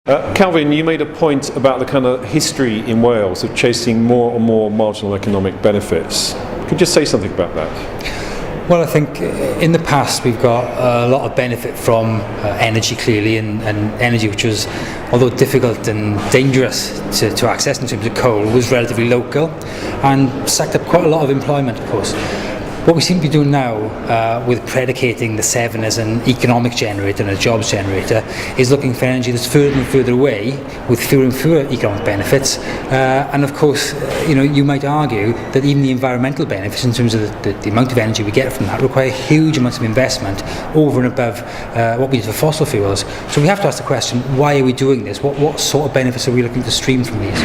Calvin, you made a point about the kind of history in Wales of chasing more and more marginal economic benefits. Could you just say something about that? Well, I think in the past we've got a lot of benefit from energy, clearly, and energy which was, although difficult and dangerous to access in terms of coal, was relatively local and sucked up quite a lot of employment, of course. What we seem to be doing now with predicating the Severn as an economic generator and a jobs generator is looking for energy that's further and further away with fewer and fewer economic benefits. And of course, you might argue that even the environmental benefits in terms of the amount of energy we get from that require huge amounts of investment over and above what we do for fossil fuels. So we have to ask the question, why are we doing this? What sort of benefits are we looking to stream from these?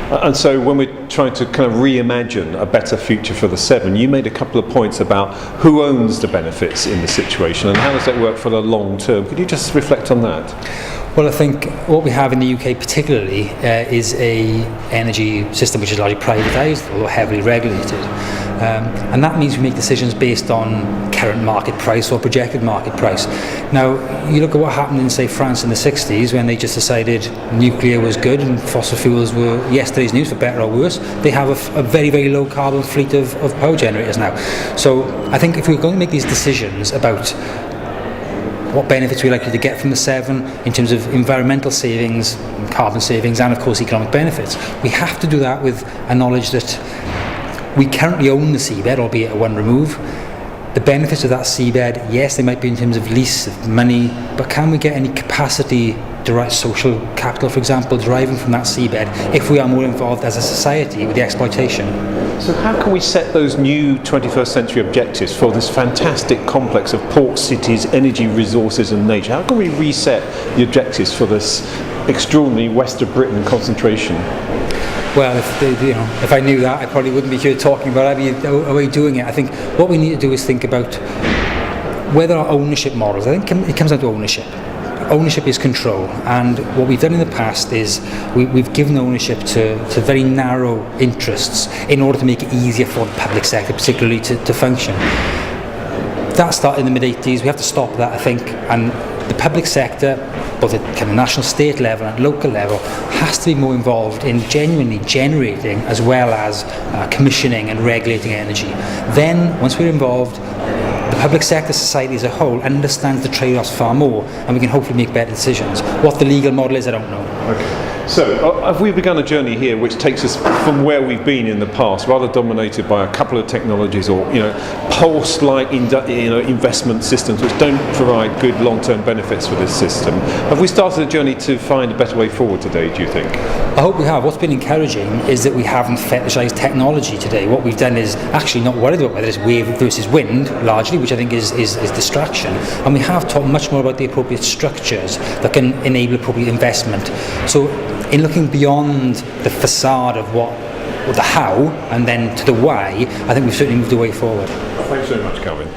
And so when we're trying to kind of reimagine a better future for the Severn, you made a couple of points about who owns the benefits in the situation and how does that work for the long term. Could you just reflect on that? Well, I think what we have in the UK particularly is a energy system which is largely privatised, although heavily regulated. And that means we make decisions based on current market price or projected market price. Now, you look at what happened in, say, France in the 60s when they just decided nuclear was good and fossil fuels were yesterday's news, for better or worse. They have a very, very low carbon fleet of power generators now. So I think if we're going to make these decisions about what benefits we're likely to get from the Severn in terms of environmental savings, carbon savings, and of course economic benefits, we have to do that with a knowledge that we currently own the seabed, albeit at one remove. The benefits of that seabed, yes, they might be in terms of lease, of money, but can we get any capacity, direct social capital, for example, deriving from that seabed if we are more involved as a society with the exploitation? So how can we set those new 21st century objectives for this fantastic complex of ports, cities, energy resources and nature? How can we reset the objectives for this extraordinary West of Britain concentration? Well, if I knew that, I probably wouldn't be here talking about it. I'd be away doing it. I think what we need to do is think about whether our ownership models, I think it comes down to ownership. Ownership is control, and what we've done in the past is we've given ownership to very narrow interests in order to make it easier for the public sector particularly to function. That started in the mid-80s. We have to stop that, I think, and the public sector, both at kind of national, state level and local level, has to be more involved in genuinely generating as well as commissioning and regulating energy. Then, once we're involved, the public sector, society as a whole, understands the trade-offs far more, and we can hopefully make better decisions. What the legal model is, I don't know. Okay. So, have we begun a journey here which takes us from where we've been in the past, rather dominated by a couple of technologies or pulse-like investment systems which don't provide good long-term benefits for this system? Have we started a journey to find a better way forward today, do you think? I hope we have. What's been encouraging is that we haven't fetishised technology today. What we've done is actually not worried about whether it's wave versus wind, largely, which I think is distraction. And we have talked much more about the appropriate structures that can enable appropriate investment. So in looking beyond the facade of the how and then to the why, I think we've certainly moved a way forward. Thanks very much, Calvin.